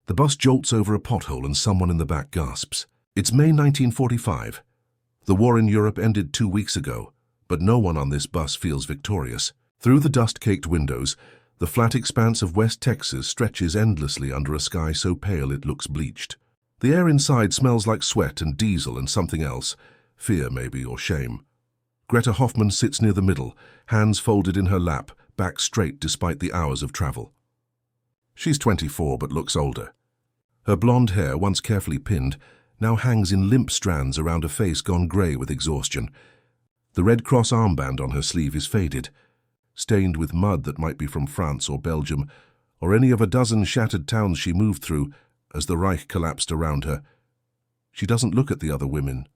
The bus jolts over a pothole and someone in the back gasps. It's May 1945. The war in Europe ended 2 weeks ago, but no one on this bus feels victorious. Through the dust-caked windows, the flat expanse of West Texas stretches endlessly under a sky so pale it looks bleached. The air inside smells like sweat and diesel and something else, fear maybe, or shame. Greta Hoffmann sits near the middle, hands folded in her lap, back straight despite the hours of travel. She's 24 but looks older. Her blonde hair, once carefully pinned, now hangs in limp strands around a face gone grey with exhaustion. The Red Cross armband on her sleeve is faded, stained with mud that might be from France or Belgium, or any of a dozen shattered towns she moved through as the Reich collapsed around her. She doesn't look at the other women.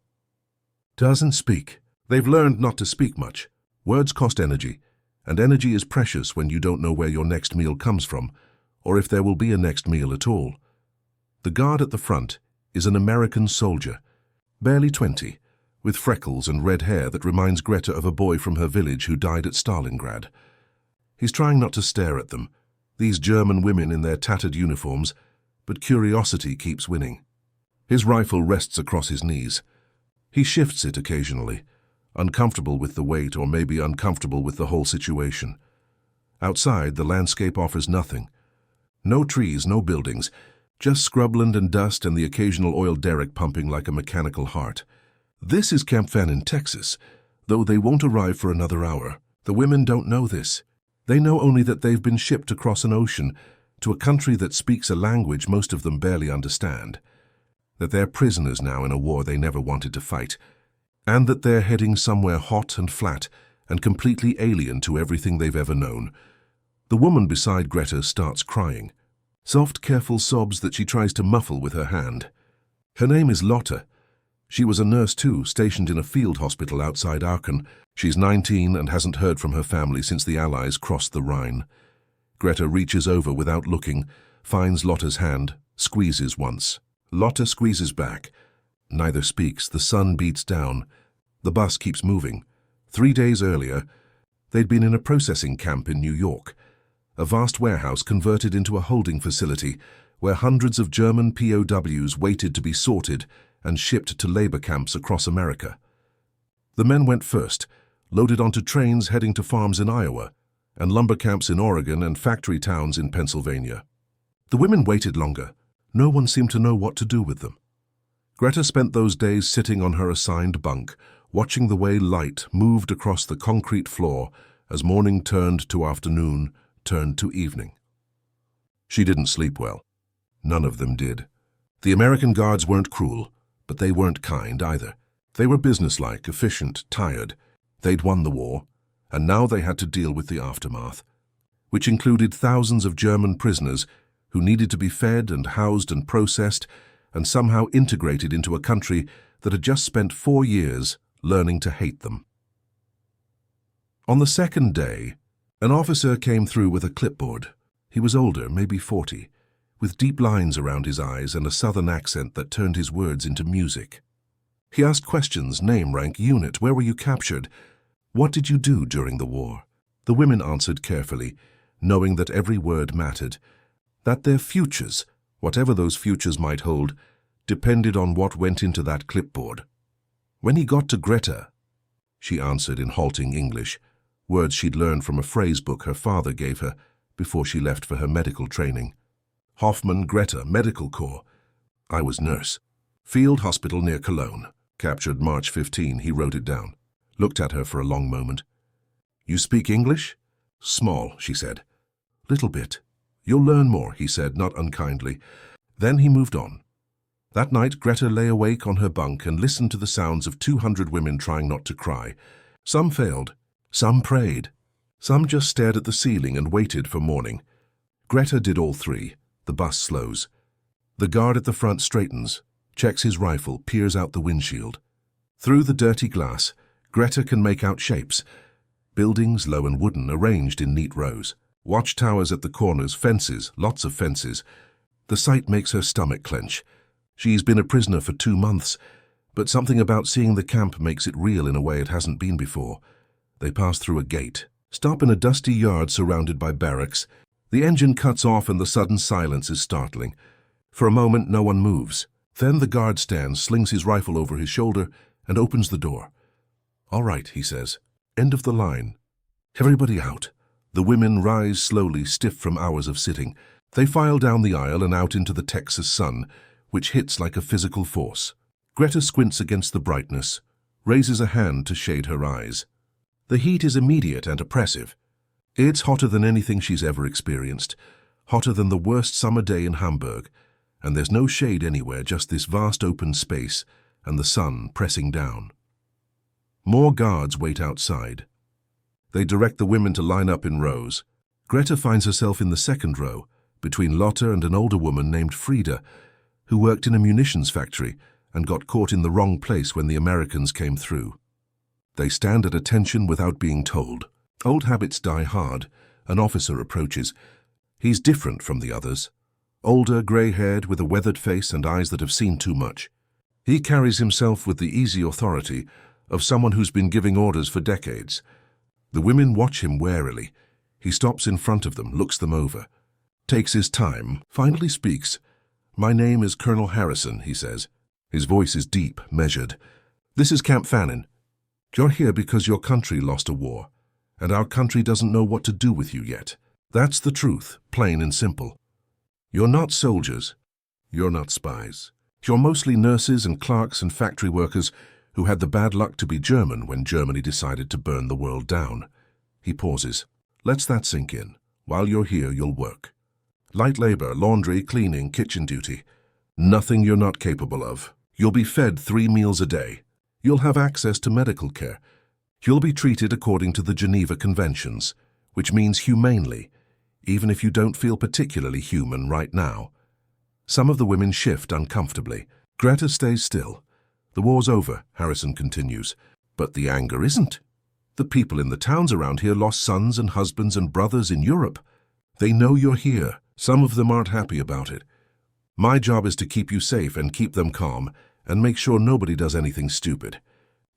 Doesn't speak. They've learned not to speak much. Words cost energy, and energy is precious when you don't know where your next meal comes from, or if there will be a next meal at all. The guard at the front is an American soldier, barely 20, with freckles and red hair that reminds Greta of a boy from her village who died at Stalingrad. He's trying not to stare at them, these German women in their tattered uniforms, but curiosity keeps winning. His rifle rests across his knees. He shifts it occasionally, uncomfortable with the weight or maybe uncomfortable with the whole situation. Outside, the landscape offers nothing. No trees, no buildings, just scrubland and dust and the occasional oil derrick pumping like a mechanical heart. This is Camp Fan in Texas, though they won't arrive for another hour. The women don't know this. They know only that they've been shipped across an ocean to a country that speaks a language most of them barely understand, that they're prisoners now in a war they never wanted to fight, and that they're heading somewhere hot and flat and completely alien to everything they've ever known. The woman beside Greta starts crying. Soft, careful sobs that she tries to muffle with her hand. Her name is Lotte. She was a nurse too, stationed in a field hospital outside Aachen. She's 19 and hasn't heard from her family since the Allies crossed the Rhine. Greta reaches over without looking, finds Lotte's hand, squeezes once. Lotte squeezes back. Neither speaks. The sun beats down. The bus keeps moving. 3 days earlier, they'd been in a processing camp in New York, a vast warehouse converted into a holding facility where hundreds of German POWs waited to be sorted and shipped to labor camps across America. The men went first, loaded onto trains heading to farms in Iowa and lumber camps in Oregon and factory towns in Pennsylvania. The women waited longer. No one seemed to know what to do with them. Greta spent those days sitting on her assigned bunk, watching the way light moved across the concrete floor as morning turned to afternoon, turned to evening. She didn't sleep well. None of them did. The American guards weren't cruel, but they weren't kind either. They were businesslike, efficient, tired. They'd won the war, and now they had to deal with the aftermath, which included thousands of German prisoners who needed to be fed and housed and processed and somehow integrated into a country that had just spent 4 years learning to hate them. On the second day, an officer came through with a clipboard. He was older, maybe 40, with deep lines around his eyes and a southern accent that turned his words into music. He asked questions: name, rank, unit, where were you captured? What did you do during the war? The women answered carefully, knowing that every word mattered, that their futures, whatever those futures might hold, depended on what went into that clipboard. When he got to Greta, she answered in halting English, words she'd learned from a phrase book her father gave her before she left for her medical training. Hoffmann, Greta, Medical Corps. I was nurse. Field hospital near Cologne. Captured March 15, he wrote it down. Looked at her for a long moment. You speak English? Small, she said. Little bit. You'll learn more, he said, not unkindly. Then he moved on. That night, Greta lay awake on her bunk and listened to the sounds of 200 women trying not to cry. Some failed. Some prayed. Some just stared at the ceiling and waited for morning. Greta did all three. The bus slows. The guard at the front straightens, checks his rifle, peers out the windshield. Through the dirty glass, Greta can make out shapes. Buildings, low and wooden, arranged in neat rows. Watchtowers at the corners, fences, lots of fences. The sight makes her stomach clench. She's been a prisoner for 2 months, but something about seeing the camp makes it real in a way it hasn't been before. They pass through a gate, stop in a dusty yard surrounded by barracks. The engine cuts off and the sudden silence is startling. For a moment, no one moves. Then the guard stands, slings his rifle over his shoulder, and opens the door. "All right," he says. "End of the line. Everybody out." The women rise slowly, stiff from hours of sitting. They file down the aisle and out into the Texas sun, which hits like a physical force. Greta squints against the brightness, raises a hand to shade her eyes. The heat is immediate and oppressive. It's hotter than anything she's ever experienced, hotter than the worst summer day in Hamburg, and there's no shade anywhere, just this vast open space and the sun pressing down. More guards wait outside. They direct the women to line up in rows. Greta finds herself in the second row, between Lotte and an older woman named Frida, who worked in a munitions factory and got caught in the wrong place when the Americans came through. They stand at attention without being told. Old habits die hard. An officer approaches. He's different from the others. Older, grey-haired, with a weathered face and eyes that have seen too much. He carries himself with the easy authority of someone who's been giving orders for decades. The women watch him warily. He stops in front of them, looks them over, takes his time, finally speaks. "My name is Colonel Harrison," he says. His voice is deep, measured. "This is Camp Fannin. You're here because your country lost a war, and our country doesn't know what to do with you yet. That's the truth, plain and simple. You're not soldiers. You're not spies. You're mostly nurses and clerks and factory workers who had the bad luck to be German when Germany decided to burn the world down." He pauses. "Let's that sink in. While you're here, you'll work. Light labor, laundry, cleaning, kitchen duty. Nothing you're not capable of. You'll be fed 3 meals a day. You'll have access to medical care. You'll be treated according to the Geneva Conventions, which means humanely, even if you don't feel particularly human right now." Some of the women shift uncomfortably. Greta stays still. "The war's over," Harrison continues. "But the anger isn't. The people in the towns around here lost sons and husbands and brothers in Europe. They know you're here. Some of them aren't happy about it. My job is to keep you safe and keep them calm and make sure nobody does anything stupid.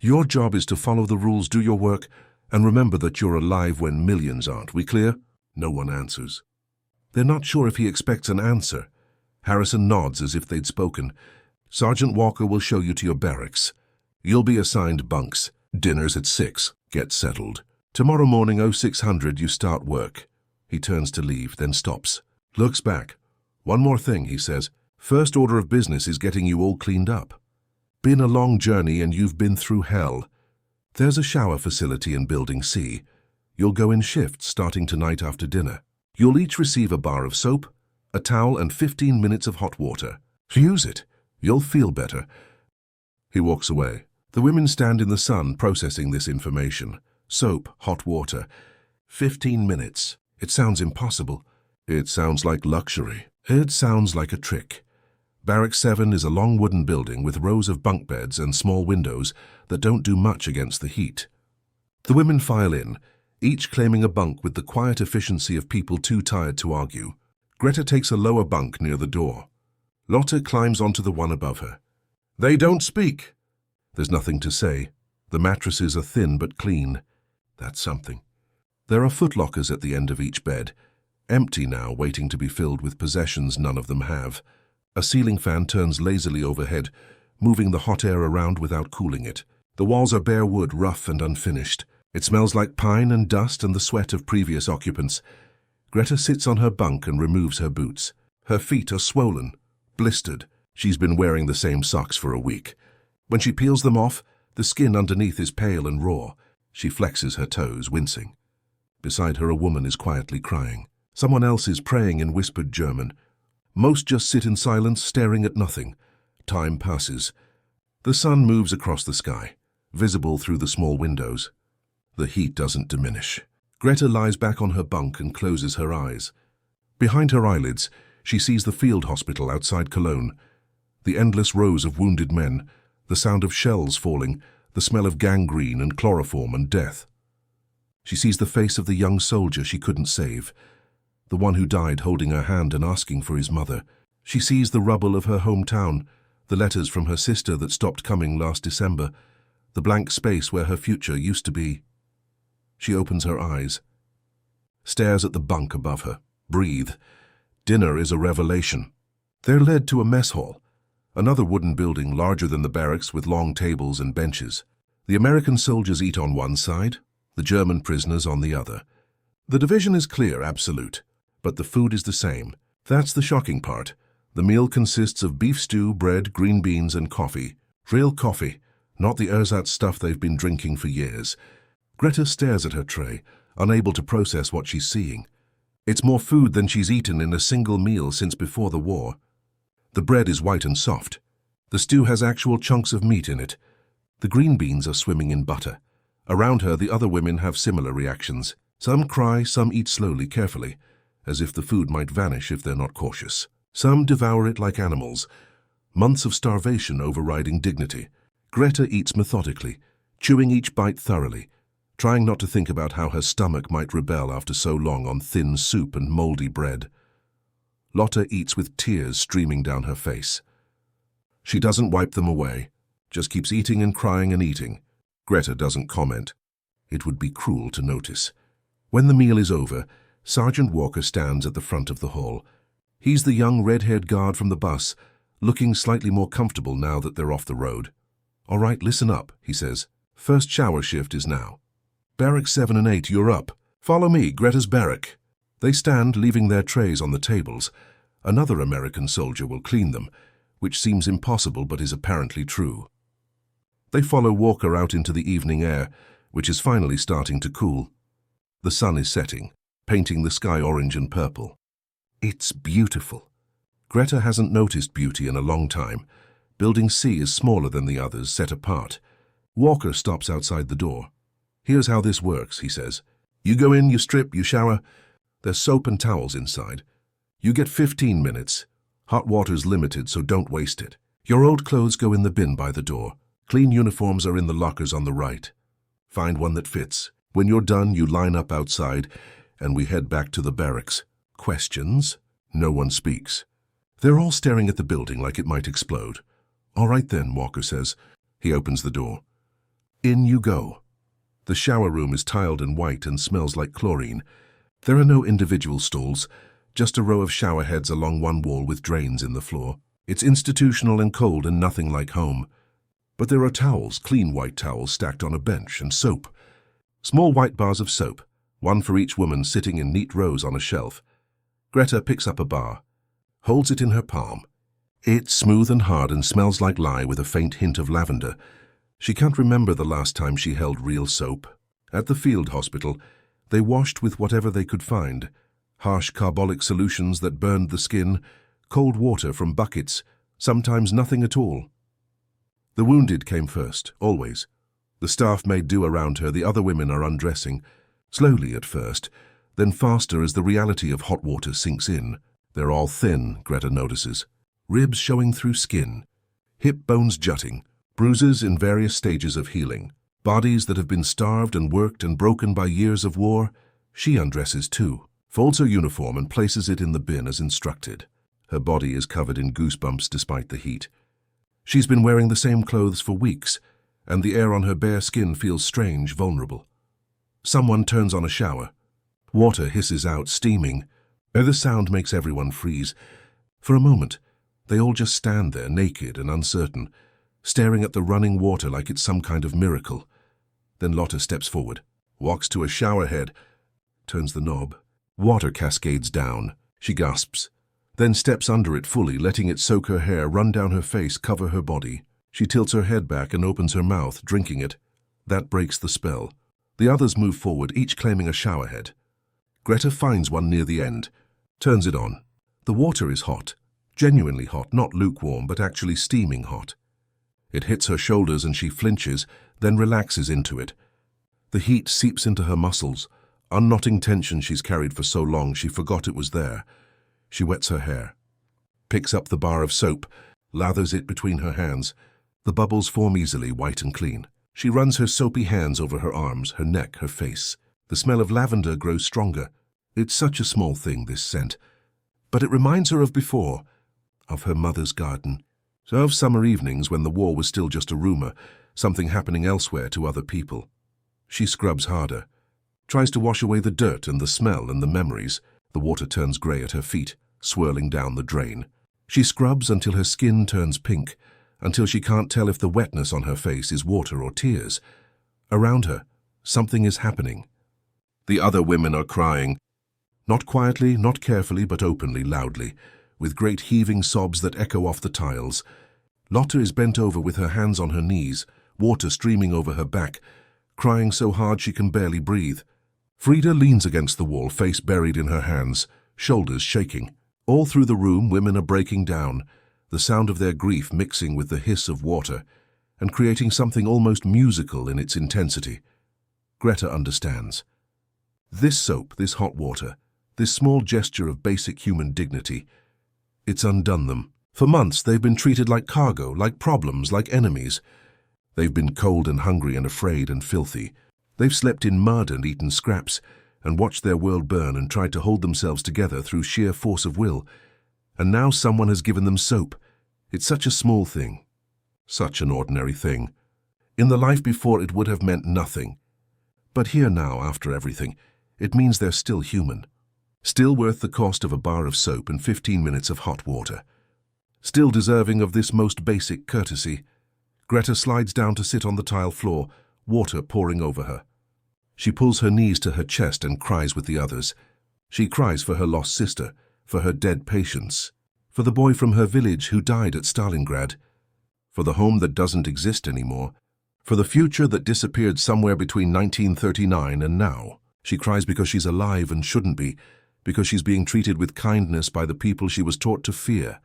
Your job is to follow the rules, do your work, and remember that you're alive when millions aren't. We clear?" No one answers. They're not sure if he expects an answer. Harrison nods as if they'd spoken. "Sergeant Walker will show you to your barracks. You'll be assigned bunks. Dinner's at 6. Get settled. Tomorrow morning, 0600, you start work." He turns to leave, then stops. Looks back. "One more thing," he says. "First order of business is getting you all cleaned up. Been a long journey and you've been through hell. There's a shower facility in Building C. You'll go in shifts starting tonight after dinner. You'll each receive a bar of soap, a towel, and 15 minutes of hot water. Use it. You'll feel better." He walks away. The women stand in the sun processing this information. Soap, hot water. 15 minutes. It sounds impossible. It sounds like luxury. It sounds like a trick. Barracks 7 is a long wooden building with rows of bunk beds and small windows that don't do much against the heat. The women file in, each claiming a bunk with the quiet efficiency of people too tired to argue. Greta takes a lower bunk near the door. Lotte climbs onto the one above her. "They don't speak." There's nothing to say. The mattresses are thin but clean. That's something. There are footlockers at the end of each bed, empty now, waiting to be filled with possessions none of them have. A ceiling fan turns lazily overhead, moving the hot air around without cooling it. The walls are bare wood, rough and unfinished. It smells like pine and dust and the sweat of previous occupants. Greta sits on her bunk and removes her boots. Her feet are swollen, blistered. She's been wearing the same socks for a week. When she peels them off, the skin underneath is pale and raw. She flexes her toes, wincing. Beside her, a woman is quietly crying. Someone else is praying in whispered German. Most just sit in silence, staring at nothing. Time passes. The sun moves across the sky, visible through the small windows. The heat doesn't diminish. Greta lies back on her bunk and closes her eyes. Behind her eyelids, she sees the field hospital outside Cologne. The endless rows of wounded men, the sound of shells falling, the smell of gangrene and chloroform and death. She sees the face of the young soldier she couldn't save, the one who died holding her hand and asking for his mother. She sees the rubble of her hometown, the letters from her sister that stopped coming last December, the blank space where her future used to be. She opens her eyes, stares at the bunk above her. Breathe. Dinner is a revelation. They're led to a mess hall, another wooden building larger than the barracks with long tables and benches. The American soldiers eat on one side, the German prisoners on the other. The division is clear, absolute, but the food is the same. That's the shocking part. The meal consists of beef stew, bread, green beans, and coffee. Real coffee, not the ersatz stuff they've been drinking for years. Greta stares at her tray, unable to process what she's seeing. It's more food than she's eaten in a single meal since before the war. The bread is white and soft. The stew has actual chunks of meat in it. The green beans are swimming in butter. Around her, the other women have similar reactions. Some cry, some eat slowly, carefully, as if the food might vanish if they're not cautious. Some devour it like animals, months of starvation overriding dignity. Greta eats methodically, chewing each bite thoroughly, trying not to think about how her stomach might rebel after so long on thin soup and moldy bread. Lotta eats with tears streaming down her face. She doesn't wipe them away, just keeps eating and crying and eating. Greta doesn't comment. It would be cruel to notice. When the meal is over, Sergeant Walker stands at the front of the hall. He's the young red-haired guard from the bus, looking slightly more comfortable now that they're off the road. "All right, listen up," he says. "First shower shift is now. Barrack 7 and 8, you're up. Follow me, Greta's barrack." They stand, leaving their trays on the tables. Another American soldier will clean them, which seems impossible but is apparently true. They follow Walker out into the evening air, which is finally starting to cool. The sun is setting, painting the sky orange and purple. It's beautiful. Greta hasn't noticed beauty in a long time. Building C is smaller than the others, set apart. Walker stops outside the door. "Here's how this works," he says. "You go in, you strip, you shower. There's soap and towels inside. You get 15 minutes. Hot water's limited, so don't waste it. Your old clothes go in the bin by the door. Clean uniforms are in the lockers on the right. Find one that fits. When you're done, you line up outside, and we head back to the barracks." Questions? No one speaks. They're all staring at the building like it might explode. "All right then," Walker says. He opens the door. In you go. The shower room is tiled and white and smells like chlorine. There are no individual stalls, just a row of shower heads along one wall with drains in the floor. It's institutional and cold and nothing like home. But there are towels, clean white towels stacked on a bench, and soap. Small white bars of soap, one for each woman sitting in neat rows on a shelf. Greta picks up a bar, holds it in her palm. It's smooth and hard and smells like lye with a faint hint of lavender. She can't remember the last time she held real soap. At the field hospital, they washed with whatever they could find. Harsh carbolic solutions that burned the skin, cold water from buckets, sometimes nothing at all. The wounded came first, always. The staff made do around her, the other women are undressing. Slowly at first, then faster as the reality of hot water sinks in. They're all thin, Greta notices. Ribs showing through skin. Hip bones jutting. Bruises in various stages of healing. Bodies that have been starved and worked and broken by years of war. She undresses too. Folds her uniform and places it in the bin as instructed. Her body is covered in goosebumps despite the heat. She's been wearing the same clothes for weeks, and the air on her bare skin feels strange, vulnerable. Someone turns on a shower. Water hisses out, steaming. The sound makes everyone freeze. For a moment, they all just stand there, naked and uncertain, staring at the running water like it's some kind of miracle. Then Lotta steps forward, walks to a shower head, turns the knob. Water cascades down. She gasps, then steps under it fully, letting it soak her hair, run down her face, cover her body. She tilts her head back and opens her mouth, drinking it. That breaks the spell. The others move forward, each claiming a shower head. Greta finds one near the end, turns it on. The water is hot, genuinely hot, not lukewarm, but actually steaming hot. It hits her shoulders and she flinches, then relaxes into it. The heat seeps into her muscles, unknotting tension she's carried for so long she forgot it was there. She wets her hair, picks up the bar of soap, lathers it between her hands. The bubbles form easily, white and clean. She runs her soapy hands over her arms, her neck, her face. The smell of lavender grows stronger. It's such a small thing, this scent. But it reminds her of before, of her mother's garden. So of summer evenings when the war was still just a rumor, something happening elsewhere to other people. She scrubs harder, tries to wash away the dirt and the smell and the memories. The water turns grey at her feet, swirling down the drain. She scrubs until her skin turns pink, until she can't tell if the wetness on her face is water or tears. Around her, something is happening. The other women are crying, not quietly, not carefully, but openly, loudly, with great heaving sobs that echo off the tiles. Lotta is bent over with her hands on her knees, water streaming over her back, crying so hard she can barely breathe. Frida leans against the wall, face buried in her hands, shoulders shaking. All through the room, women are breaking down, the sound of their grief mixing with the hiss of water, and creating something almost musical in its intensity. Greta understands. This soap, this hot water, this small gesture of basic human dignity, it's undone them. For months they've been treated like cargo, like problems, like enemies. They've been cold and hungry and afraid and filthy. They've slept in mud and eaten scraps, and watched their world burn and tried to hold themselves together through sheer force of will. And now someone has given them soap. It's such a small thing. Such an ordinary thing. In the life before it would have meant nothing. But here now, after everything, it means they're still human. Still worth the cost of a bar of soap and 15 minutes of hot water. Still deserving of this most basic courtesy. Greta slides down to sit on the tile floor, water pouring over her. She pulls her knees to her chest and cries with the others. She cries for her lost sister, for her dead patients, for the boy from her village who died at Stalingrad, for the home that doesn't exist anymore, for the future that disappeared somewhere between 1939 and now. She cries because she's alive and shouldn't be, because she's being treated with kindness by the people she was taught to fear,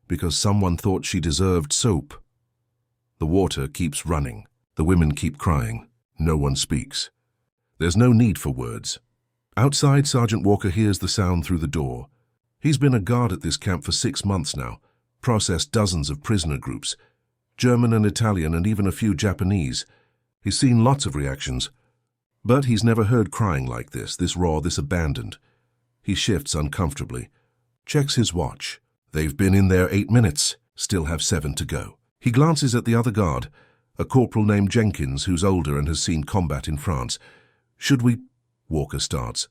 because someone thought she deserved soap. The water keeps running. The women keep crying. No one speaks. There's no need for words. Outside, Sergeant Walker hears the sound through the door. He's been a guard at this camp for 6 months now, processed dozens of prisoner groups, German and Italian and even a few Japanese. He's seen lots of reactions, but he's never heard crying like this raw, this abandoned. He shifts uncomfortably, checks his watch. They've been in there 8 minutes, still have 7 to go. He glances at the other guard, a corporal named Jenkins who's older and has seen combat in France. Should we? Walker starts.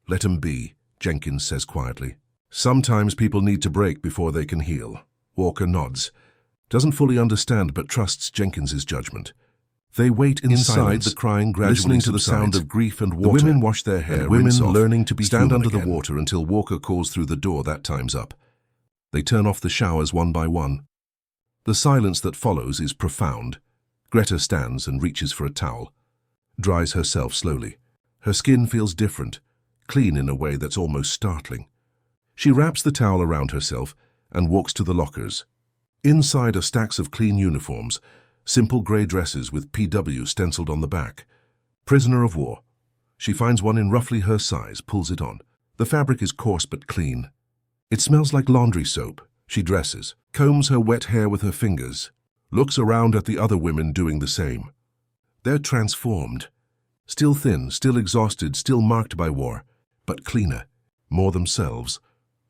Let 'em be, Jenkins says quietly. Sometimes people need to break before they can heal. Walker nods. Doesn't fully understand but trusts Jenkins's judgment. They wait in silence, the crying gradually listening to the sound of grief and water. The women wash their hair, women learning to be stand under the water until Walker calls through the door. That time's up. They turn off the showers one by one. The silence that follows is profound. Greta stands and reaches for a towel, dries herself slowly. Her skin feels different, clean in a way that's almost startling. She wraps the towel around herself and walks to the lockers. Inside are stacks of clean uniforms, simple grey dresses with PW stenciled on the back. Prisoner of war. She finds one in roughly her size, pulls it on. The fabric is coarse but clean. It smells like laundry soap. She dresses, combs her wet hair with her fingers, looks around at the other women doing the same. They're transformed. Still thin, still exhausted, still marked by war, but cleaner, more themselves.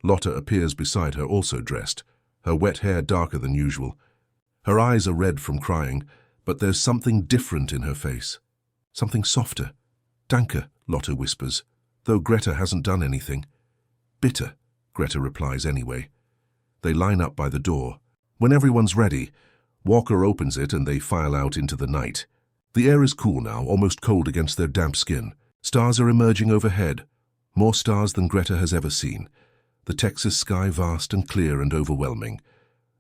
Lotta appears beside her, also dressed, her wet hair darker than usual. Her eyes are red from crying, but there's something different in her face. Something softer. Danke, Lotta whispers, though Greta hasn't done anything. Bitter, Greta replies anyway. They line up by the door. When everyone's ready, Walker opens it and they file out into the night. The air is cool now, almost cold against their damp skin. Stars are emerging overhead, more stars than Greta has ever seen. The Texas sky vast and clear and overwhelming.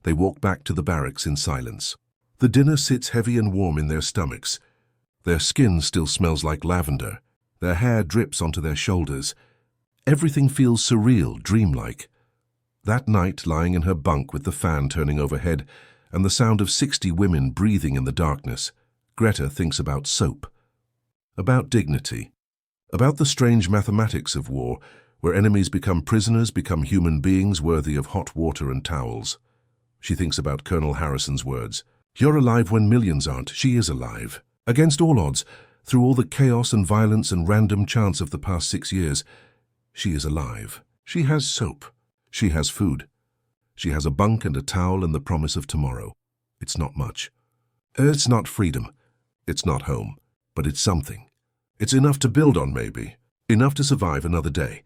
They walk back to the barracks in silence. The dinner sits heavy and warm in their stomachs. Their skin still smells like lavender. Their hair drips onto their shoulders. Everything feels surreal, dreamlike. That night, lying in her bunk with the fan turning overhead and the sound of 60 women breathing in the darkness, Greta thinks about soap, about dignity, about the strange mathematics of war, where enemies become prisoners, become human beings worthy of hot water and towels. She thinks about Colonel Harrison's words. You're alive when millions aren't. She is alive. Against all odds, through all the chaos and violence and random chance of the past 6 years, she is alive. She has soap. She has food. She has a bunk and a towel and the promise of tomorrow. It's not much. It's not freedom. It's not home. But it's something. It's enough to build on, maybe. Enough to survive another day.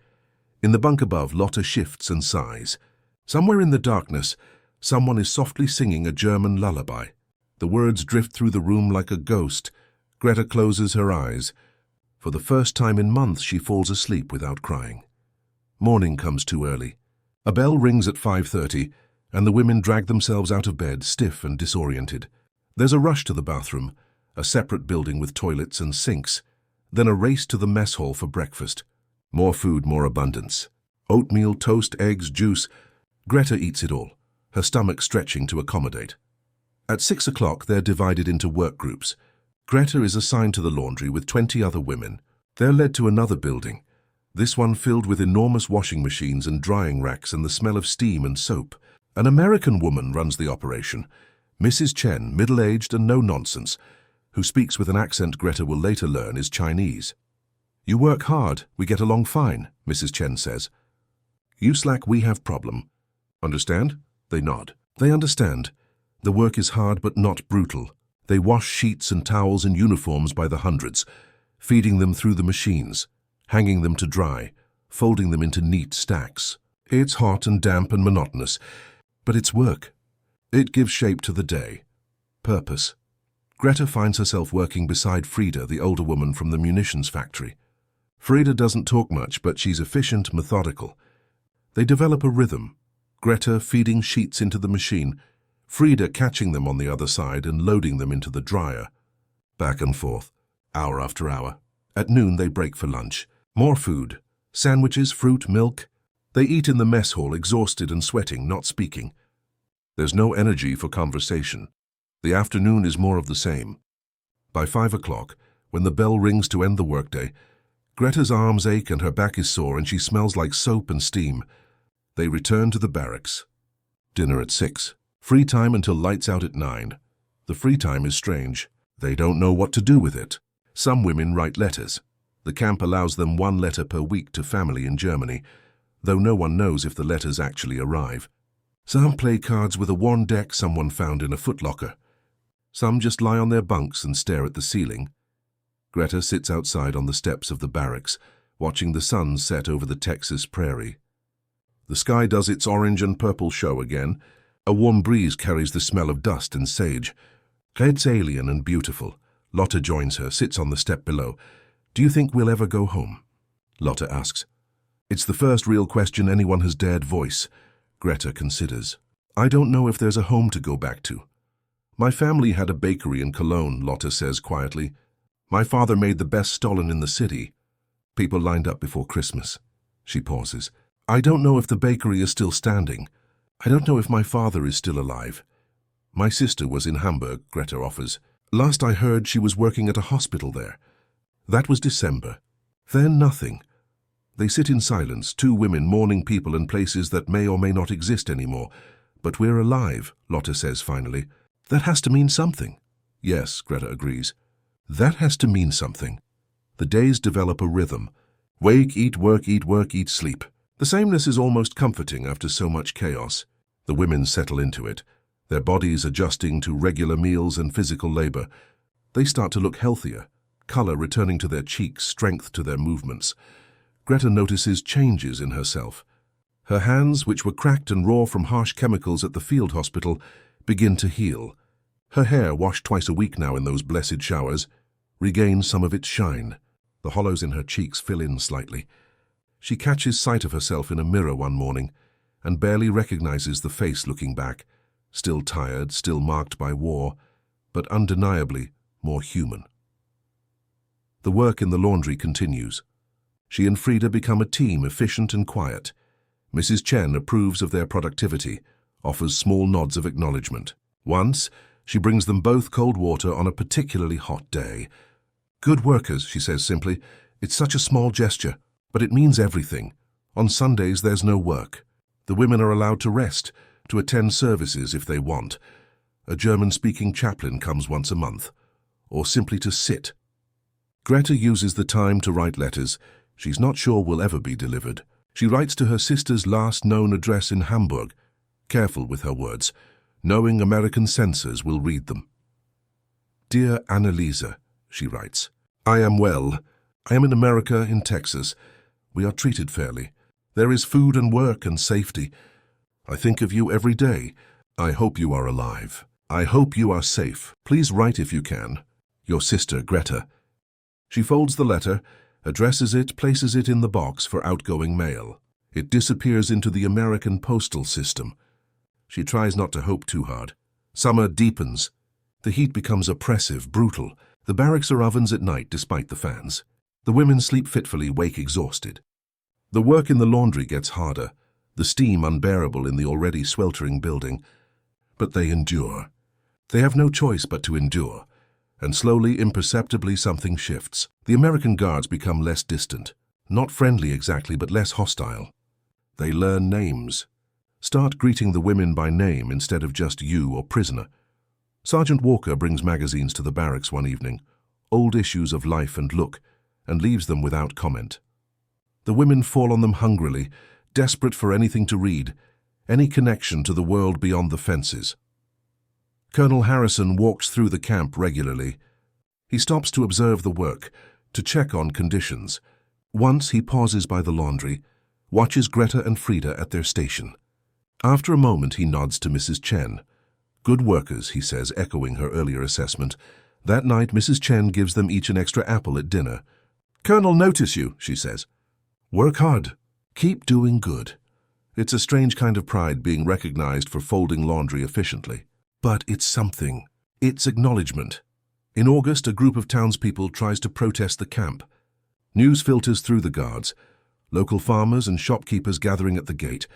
In the bunk above, Lotta shifts and sighs. Somewhere in the darkness, someone is softly singing a German lullaby. The words drift through the room like a ghost. Greta closes her eyes. For the first time in months, she falls asleep without crying. Morning comes too early. A bell rings at 5:30, and the women drag themselves out of bed, stiff and disoriented. There's a rush to the bathroom, a separate building with toilets and sinks, then a race to the mess hall for breakfast. More food, more abundance. Oatmeal, toast, eggs, juice. Greta eats it all, her stomach stretching to accommodate. At 6 o'clock, they're divided into work groups. Greta is assigned to the laundry with 20 other women. They're led to another building, this one filled with enormous washing machines and drying racks and the smell of steam and soap. An American woman runs the operation, Mrs. Chen, middle-aged and no-nonsense, who speaks with an accent Greta will later learn is Chinese. "You work hard, we get along fine," Mrs. Chen says. "You slack, we have problem. Understand?" They nod. They understand. The work is hard but not brutal. They wash sheets and towels and uniforms by the hundreds, feeding them through the machines, hanging them to dry, folding them into neat stacks. It's hot and damp and monotonous, but it's work. It gives shape to the day. Purpose. Greta finds herself working beside Frida, the older woman from the munitions factory. Frida doesn't talk much, but she's efficient, methodical. They develop a rhythm. Greta feeding sheets into the machine, Frida catching them on the other side and loading them into the dryer. Back and forth, hour after hour. At noon, they break for lunch. More food. Sandwiches, fruit, milk. They eat in the mess hall, exhausted and sweating, not speaking. There's no energy for conversation. The afternoon is more of the same. By 5 o'clock, when the bell rings to end the workday, Greta's arms ache and her back is sore and she smells like soap and steam. They return to the barracks. Dinner at 6. Free time until lights out at 9. The free time is strange. They don't know what to do with it. Some women write letters. The camp allows them 1 letter per week to family in Germany, though no one knows if the letters actually arrive. Some play cards with a worn deck someone found in a footlocker. Some just lie on their bunks and stare at the ceiling. Greta sits outside on the steps of the barracks, watching the sun set over the Texas prairie. The sky does its orange and purple show again. A warm breeze carries the smell of dust and sage. It's alien and beautiful. Lotte joins her, sits on the step below. "Do you think we'll ever go home?" Lotte asks. It's the first real question anyone has dared voice. Greta considers. "I don't know if there's a home to go back to. My family had a bakery in Cologne," Lotte says quietly. "My father made the best stollen in the city. People lined up before Christmas." She pauses. "I don't know if the bakery is still standing. I don't know if my father is still alive. My sister was in Hamburg," Greta offers. "Last I heard, she was working at a hospital there. That was December. Then nothing." They sit in silence, 2 women mourning people and places that may or may not exist anymore. "But we're alive," Lotte says finally. "That has to mean something." "Yes," Greta agrees. "That has to mean something." The days develop a rhythm. Wake, eat, work, eat, sleep. The sameness is almost comforting after so much chaos. The women settle into it, their bodies adjusting to regular meals and physical labor. They start to look healthier, color returning to their cheeks, strength to their movements. Greta notices changes in herself. Her hands, which were cracked and raw from harsh chemicals at the field hospital, begin to heal. Her hair, washed twice a week now in those blessed showers, regains some of its shine. The hollows in her cheeks fill in slightly. She catches sight of herself in a mirror one morning and barely recognizes the face looking back, still tired, still marked by war, but undeniably more human. The work in the laundry continues. She and Frida become a team, efficient and quiet. Mrs. Chen approves of their productivity, offers small nods of acknowledgement. Once, she brings them both cold water on a particularly hot day. "Good workers," she says simply. "It's such a small gesture, but it means everything. On Sundays, there's no work. The women are allowed to rest, to attend services if they want. A German-speaking chaplain comes once a month, or simply to sit." Greta uses the time to write letters she's not sure will ever be delivered. She writes to her sister's last known address in Hamburg, careful with her words, knowing American censors will read them. "Dear Annalisa," she writes, "I am well. I am in America, in Texas. We are treated fairly. There is food and work and safety. I think of you every day. I hope you are alive. I hope you are safe. Please write if you can. Your sister, Greta. She folds the letter, addresses it, places it in the box for outgoing mail. It disappears into the American postal system. She tries not to hope too hard. Summer deepens. The heat becomes oppressive, brutal. The barracks are ovens at night despite the fans. The women sleep fitfully, wake exhausted. The work in the laundry gets harder, the steam unbearable in the already sweltering building. But they endure. They have no choice but to endure. And slowly, imperceptibly, something shifts. The American guards become less distant. Not friendly exactly, but less hostile. They learn names. Start greeting the women by name instead of just you or prisoner. Sergeant Walker brings magazines to the barracks one evening, old issues of Life and Look, and leaves them without comment. The women fall on them hungrily, desperate for anything to read, any connection to the world beyond the fences. Colonel Harrison walks through the camp regularly. He stops to observe the work, to check on conditions. Once he pauses by the laundry, watches Greta and Frida at their station. After a moment he nods to Mrs. Chen. Good workers, he says, echoing her earlier assessment. That night Mrs. Chen gives them each an extra apple at dinner. Colonel, notice you, she says. Work hard. Keep doing good. It's a strange kind of pride being recognized for folding laundry efficiently. But it's something. It's acknowledgement. In August, a group of townspeople tries to protest the camp. News filters through the guards. Local farmers and shopkeepers gathering at the gate,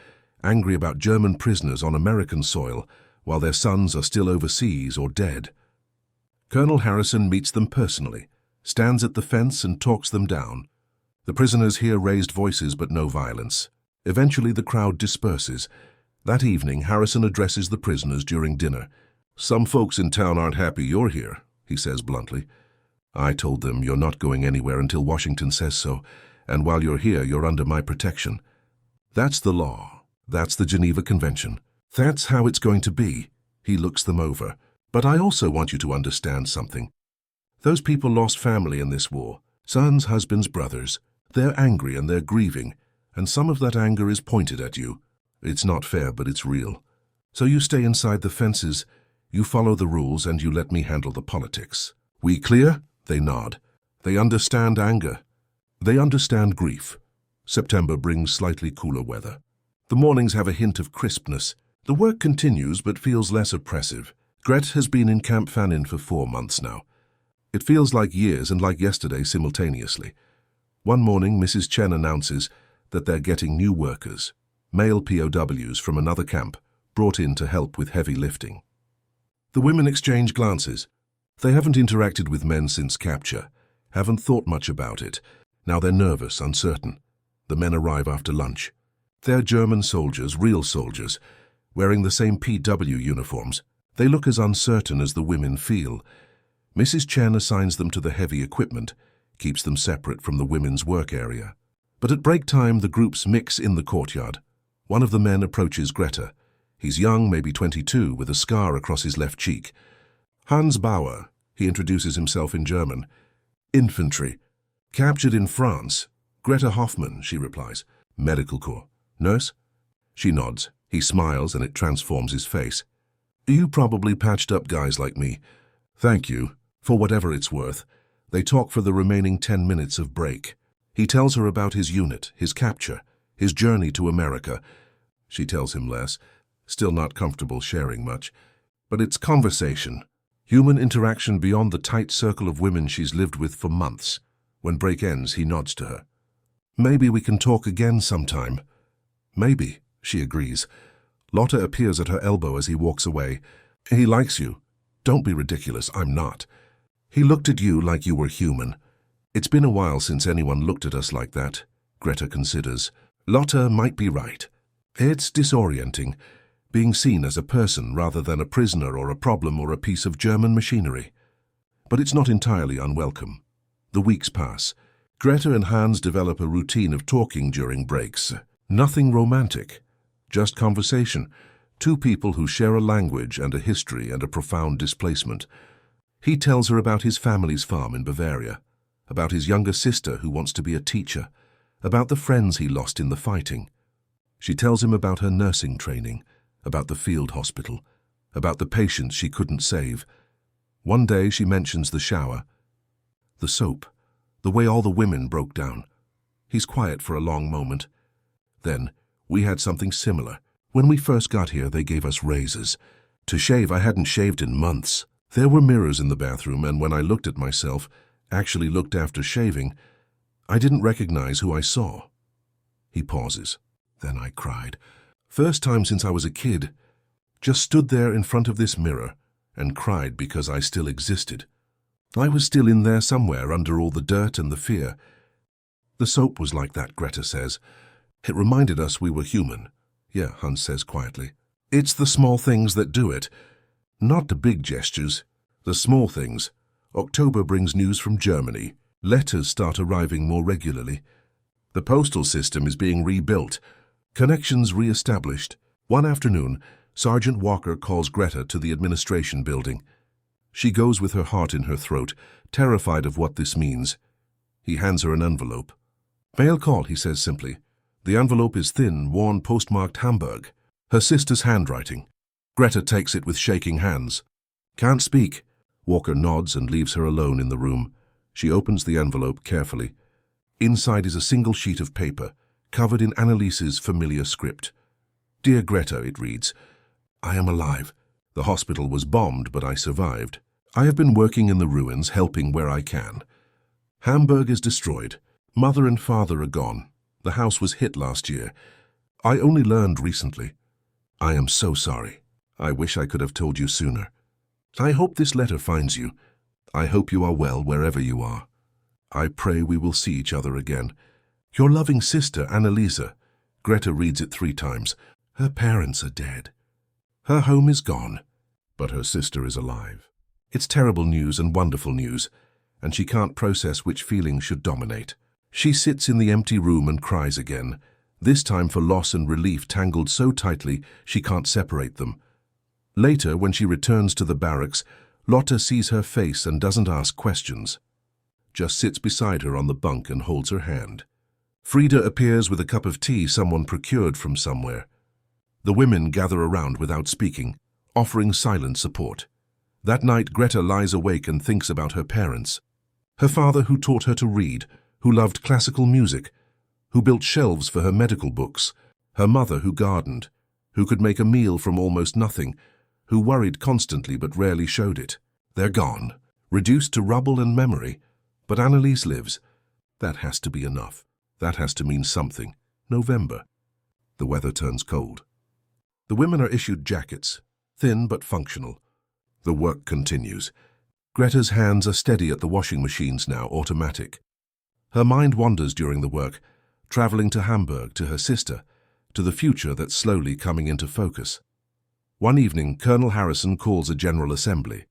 angry about German prisoners on American soil, while their sons are still overseas or dead. Colonel Harrison meets them personally, stands at the fence and talks them down. The prisoners hear raised voices but no violence. Eventually the crowd disperses. That evening, Harrison addresses the prisoners during dinner. Some folks in town aren't happy you're here, he says bluntly. I told them you're not going anywhere until Washington says so, and while you're here, you're under my protection. That's the law. That's the Geneva Convention. That's how it's going to be. He looks them over. But I also want you to understand something. Those people lost family in this war. Sons, husbands, brothers. They're angry and they're grieving, and some of that anger is pointed at you. It's not fair, but it's real. So you stay inside the fences, you follow the rules, and you let me handle the politics. We clear? They nod. They understand anger. They understand grief. September brings slightly cooler weather. The mornings have a hint of crispness. The work continues but feels less oppressive. Gret has been in Camp Fannin for 4 months now. It feels like years and like yesterday simultaneously. One morning, Mrs. Chen announces that they're getting new workers, male POWs from another camp, brought in to help with heavy lifting. The women exchange glances. They haven't interacted with men since capture, haven't thought much about it. Now they're nervous, uncertain. The men arrive after lunch. They're German soldiers, real soldiers, wearing the same PW uniforms. They look as uncertain as the women feel. Mrs. Chen assigns them to the heavy equipment, keeps them separate from the women's work area. But at break time, the groups mix in the courtyard. One of the men approaches Greta. He's young, maybe 22, with a scar across his left cheek. Hans Bauer, he introduces himself in German. Infantry. Captured in France. Greta Hoffmann, she replies. Medical Corps. Nurse? She nods. He smiles and it transforms his face. You probably patched up guys like me. Thank you, for whatever it's worth. They talk for the remaining 10 minutes of break. He tells her about his unit, his capture, his journey to America. She tells him less, still not comfortable sharing much. But it's conversation. Human interaction beyond the tight circle of women she's lived with for months. When break ends, he nods to her. Maybe we can talk again sometime. Maybe, she agrees. Lotte appears at her elbow as he walks away. He likes you. Don't be ridiculous, I'm not. He looked at you like you were human. It's been a while since anyone looked at us like that, Greta considers. Lotte might be right. It's disorienting, being seen as a person rather than a prisoner or a problem or a piece of German machinery. But it's not entirely unwelcome. The weeks pass. Greta and Hans develop a routine of talking during breaks. Nothing romantic, just conversation. Two people who share a language and a history and a profound displacement. He tells her about his family's farm in Bavaria, about his younger sister who wants to be a teacher, about the friends he lost in the fighting. She tells him about her nursing training, about the field hospital, about the patients she couldn't save. One day she mentions the shower, the soap, the way all the women broke down. He's quiet for a long moment. Then, we had something similar. When we first got here, they gave us razors. To shave, I hadn't shaved in months. There were mirrors in the bathroom, and when I looked at myself, actually looked after shaving, I didn't recognize who I saw. He pauses. Then I cried. First time since I was a kid. Just stood there in front of this mirror and cried because I still existed. I was still in there somewhere under all the dirt and the fear. The soap was like that, Greta says. It reminded us we were human. Yeah, Hans says quietly. It's the small things that do it. Not the big gestures. The small things. October brings news from Germany. Letters start arriving more regularly. The postal system is being rebuilt. Connections re-established. One afternoon, Sergeant Walker calls Greta to the administration building. She goes with her heart in her throat, terrified of what this means. He hands her an envelope. Mail call, he says simply. The envelope is thin, worn, postmarked Hamburg. Her sister's handwriting. Greta takes it with shaking hands. Can't speak. Walker nods and leaves her alone in the room. She opens the envelope carefully. Inside is a single sheet of paper, covered in Annaliese's familiar script. Dear Greta, it reads, I am alive. The hospital was bombed, but I survived. I have been working in the ruins, helping where I can. Hamburg is destroyed. Mother and father are gone. The house was hit last year. I only learned recently. I am so sorry. I wish I could have told you sooner. I hope this letter finds you. I hope you are well wherever you are. I pray we will see each other again. Your loving sister, Anneliese. Greta reads it 3 times. Her parents are dead. Her home is gone, but her sister is alive. It's terrible news and wonderful news, and she can't process which feeling should dominate. She sits in the empty room and cries again, this time for loss and relief tangled so tightly she can't separate them. Later, when she returns to the barracks, Lotta sees her face and doesn't ask questions. Just sits beside her on the bunk and holds her hand. Frida appears with a cup of tea someone procured from somewhere. The women gather around without speaking, offering silent support. That night, Greta lies awake and thinks about her parents. Her father who taught her to read, who loved classical music, who built shelves for her medical books, her mother who gardened, who could make a meal from almost nothing, who worried constantly but rarely showed it. They're gone, reduced to rubble and memory. But Anneliese lives. That has to be enough. That has to mean something. November. The weather turns cold. The women are issued jackets, thin but functional. The work continues. Greta's hands are steady at the washing machines now, automatic. Her mind wanders during the work, traveling to Hamburg, to her sister, to the future that's slowly coming into focus. One evening, Colonel Harrison calls a general assembly.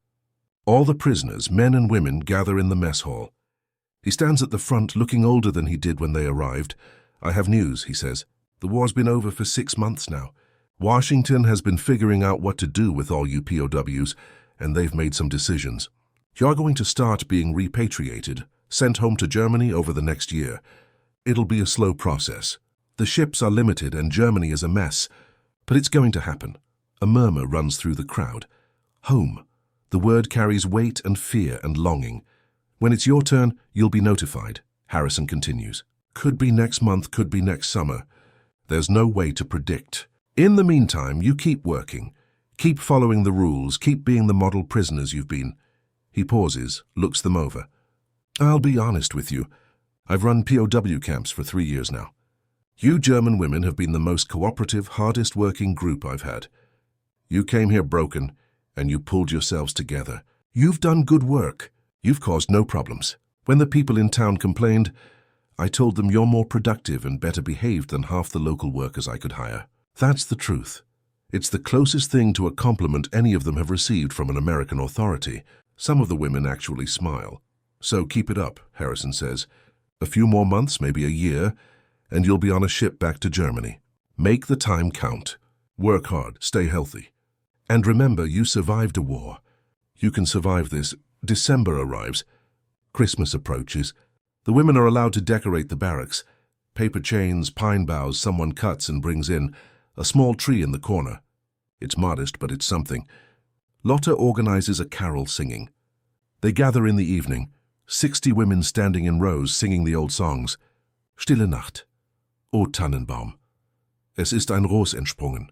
All the prisoners, men and women, gather in the mess hall. He stands at the front, looking older than he did when they arrived. I have news, he says. The war's been over for 6 months now. Washington has been figuring out what to do with all you POWs, and they've made some decisions. You're going to start being repatriated, sent home to Germany over the next year. It'll be a slow process. The ships are limited and Germany is a mess, but it's going to happen. A murmur runs through the crowd. Home. The word carries weight and fear and longing. When it's your turn, you'll be notified, Harrison continues. Could be next month, could be next summer. There's no way to predict. In the meantime, you keep working. Keep following the rules, keep being the model prisoners you've been. He pauses, looks them over. I'll be honest with you. I've run POW camps for 3 years now. You German women have been the most cooperative, hardest working group I've had. You came here broken, and you pulled yourselves together. You've done good work. You've caused no problems. When the people in town complained, I told them you're more productive and better behaved than half the local workers I could hire. That's the truth. It's the closest thing to a compliment any of them have received from an American authority. Some of the women actually smile. So keep it up, Harrison says. A few more months, maybe a year, and you'll be on a ship back to Germany. Make the time count. Work hard, stay healthy. And remember, you survived a war. You can survive this. December arrives. Christmas approaches. The women are allowed to decorate the barracks. Paper chains, pine boughs someone cuts and brings in, a small tree in the corner. It's modest, but it's something. Lotte organizes a carol singing. They gather in the evening, 60 women standing in rows singing the old songs. Stille Nacht. O Tannenbaum. Es ist ein Ros entsprungen.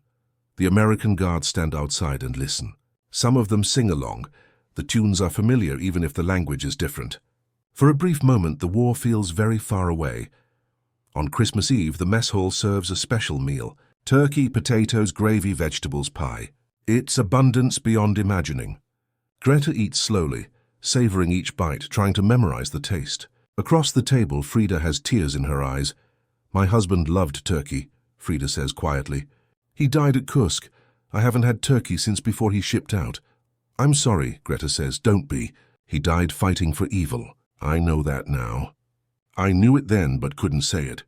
The American guards stand outside and listen. Some of them sing along. The tunes are familiar even if the language is different. For a brief moment, the war feels very far away. On Christmas Eve, the mess hall serves a special meal. Turkey, potatoes, gravy, vegetables, pie. It's abundance beyond imagining. Greta eats slowly, savoring each bite, trying to memorize the taste. Across the table, Frida has tears in her eyes. My husband loved turkey, Frida says quietly. He died at Kursk. I haven't had turkey since before he shipped out. I'm sorry, Greta says, don't be. He died fighting for evil. I know that now. I knew it then, but couldn't say it.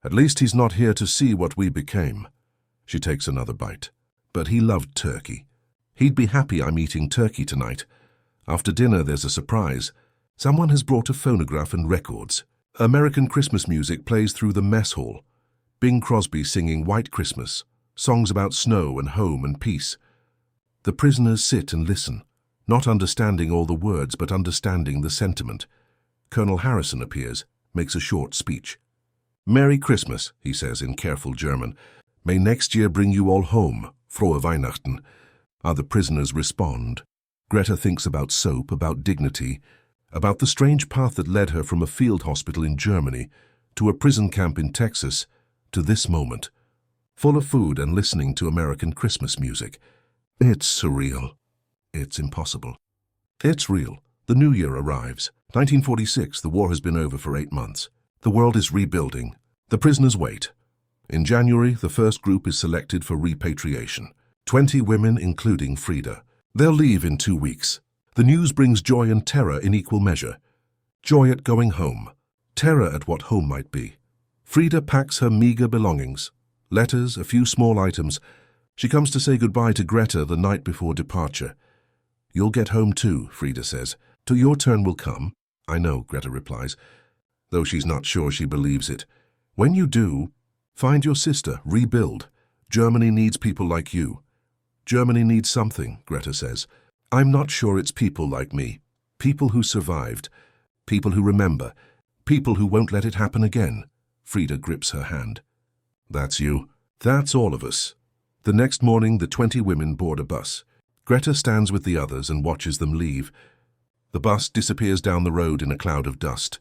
At least he's not here to see what we became. She takes another bite. But he loved turkey. He'd be happy I'm eating turkey tonight. After dinner, there's a surprise. Someone has brought a phonograph and records. American Christmas music plays through the mess hall. Bing Crosby singing White Christmas, songs about snow and home and peace. The prisoners sit and listen, not understanding all the words but understanding the sentiment. Colonel Harrison appears, makes a short speech. Merry Christmas, he says in careful German. May next year bring you all home. Frohe Weihnachten. Other prisoners respond. Greta thinks about soap, about dignity, about the strange path that led her from a field hospital in Germany to a prison camp in Texas to this moment, full of food and listening to American Christmas music. It's surreal. It's impossible. It's real. The new year arrives. 1946, the war has been over for 8 months. The world is rebuilding. The prisoners wait. In January, the first group is selected for repatriation. 20 women, including Frida. They'll leave in 2 weeks. The news brings joy and terror in equal measure. Joy at going home. Terror at what home might be. Frida packs her meager belongings. Letters, a few small items. She comes to say goodbye to Greta the night before departure. You'll get home too, Frida says. Till your turn will come. I know, Greta replies, though she's not sure she believes it. When you do, find your sister, rebuild. Germany needs people like you. Germany needs something, Greta says. I'm not sure it's people like me. People who survived. People who remember. People who won't let it happen again. Frida grips her hand. That's you. That's all of us. The next morning, the 20 women board a bus. Greta stands with the others and watches them leave. The bus disappears down the road in a cloud of dust.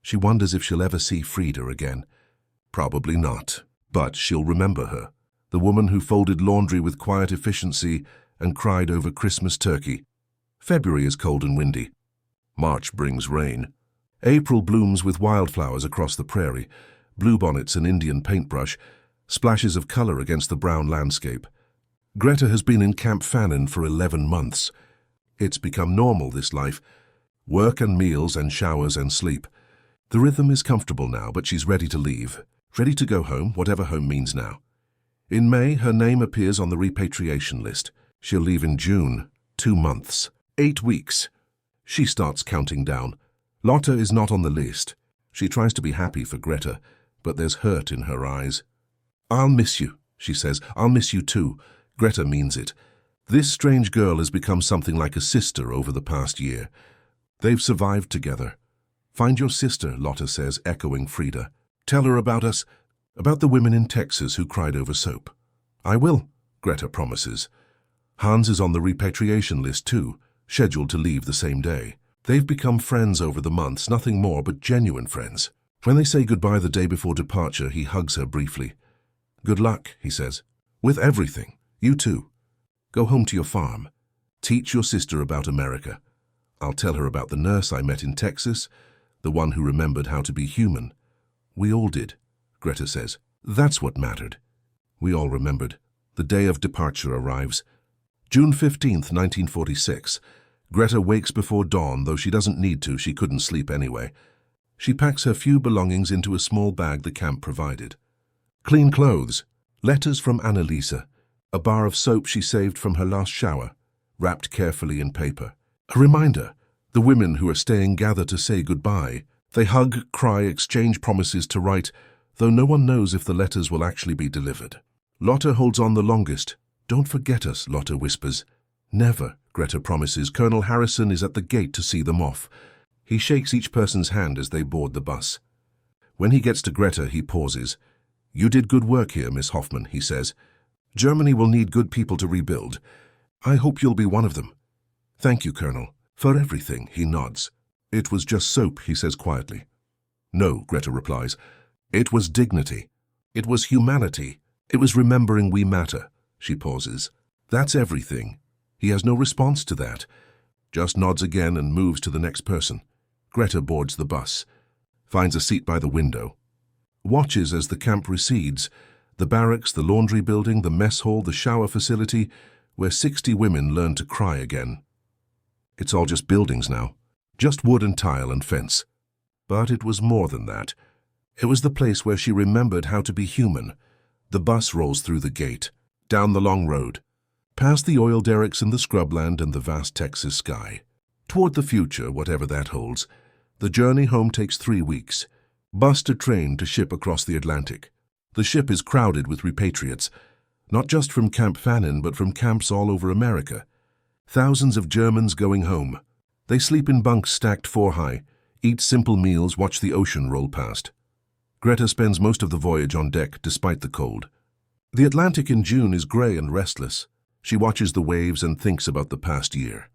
She wonders if she'll ever see Frida again. Probably not, but she'll remember her. The woman who folded laundry with quiet efficiency and cried over Christmas turkey. February is cold and windy. March brings rain. April blooms with wildflowers across the prairie, bluebonnets and Indian paintbrush, splashes of color against the brown landscape. Greta has been in Camp Fannin for 11 months. It's become normal, this life. Work and meals and showers and sleep. The rhythm is comfortable now, but she's ready to leave. Ready to go home, whatever home means now. In May, her name appears on the repatriation list. She'll leave in June. 2 months. 8 weeks. She starts counting down. Lotte is not on the list. She tries to be happy for Greta, but there's hurt in her eyes. I'll miss you, she says. I'll miss you too. Greta means it. This strange girl has become something like a sister over the past year. They've survived together. Find your sister, Lotte says, echoing Frida. Tell her about us, about the women in Texas who cried over soap. I will, Greta promises. Hans is on the repatriation list too, scheduled to leave the same day. They've become friends over the months, nothing more but genuine friends. When they say goodbye the day before departure, he hugs her briefly. Good luck, he says. With everything. You too. Go home to your farm. Teach your sister about America. I'll tell her about the nurse I met in Texas, the one who remembered how to be human. We all did, Greta says. That's what mattered. We all remembered. The day of departure arrives. June 15th, 1946. Greta wakes before dawn, though she doesn't need to. She couldn't sleep anyway. She packs her few belongings into a small bag the camp provided. Clean clothes, letters from Annalisa, a bar of soap she saved from her last shower, wrapped carefully in paper. A reminder, the women who are staying gather to say goodbye. They hug, cry, exchange promises to write, though no one knows if the letters will actually be delivered. Lotte holds on the longest. "Don't forget us," Lotte whispers. "Never," Greta promises. Colonel Harrison is at the gate to see them off. He shakes each person's hand as they board the bus. When he gets to Greta, he pauses. "You did good work here, Miss Hoffman," he says. "Germany will need good people to rebuild. I hope you'll be one of them." "Thank you, Colonel. For everything," he nods. "It was just soap," he says quietly. "No," Greta replies. "It was dignity. It was humanity. It was remembering we matter." She pauses. "That's everything." He has no response to that. Just nods again and moves to the next person. Greta boards the bus, finds a seat by the window, watches as the camp recedes, the barracks, the laundry building, the mess hall, the shower facility, where 60 women learn to cry again. It's all just buildings now, just wood and tile and fence. But it was more than that. It was the place where she remembered how to be human. The bus rolls through the gate, down the long road, past the oil derricks and the scrubland and the vast Texas sky. Toward the future, whatever that holds. The journey home takes 3 weeks. Bus to train to ship across the Atlantic. The ship is crowded with repatriates, not just from Camp Fannin, but from camps all over America. Thousands of Germans going home. They sleep in bunks stacked 4 high, eat simple meals, watch the ocean roll past. Greta spends most of the voyage on deck, despite the cold. The Atlantic in June is grey and restless. She watches the waves and thinks about the past year,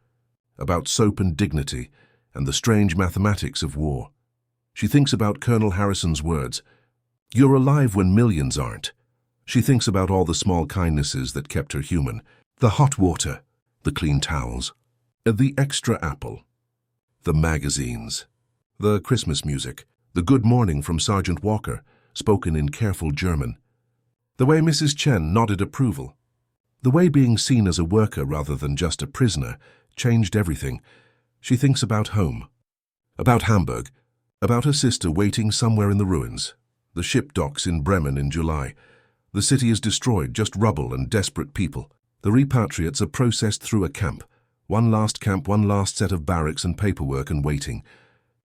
about soap and dignity, and the strange mathematics of war. She thinks about Colonel Harrison's words, "You're alive when millions aren't." She thinks about all the small kindnesses that kept her human. The hot water, the clean towels, the extra apple, the magazines, the Christmas music, the good morning from Sergeant Walker, spoken in careful German, the way Mrs. Chen nodded approval. The way being seen as a worker rather than just a prisoner changed everything. She thinks about home, about Hamburg, about her sister waiting somewhere in the ruins. The ship docks in Bremen in July. The city is destroyed, just rubble and desperate people. The repatriates are processed through a camp. One last camp, one last set of barracks and paperwork and waiting.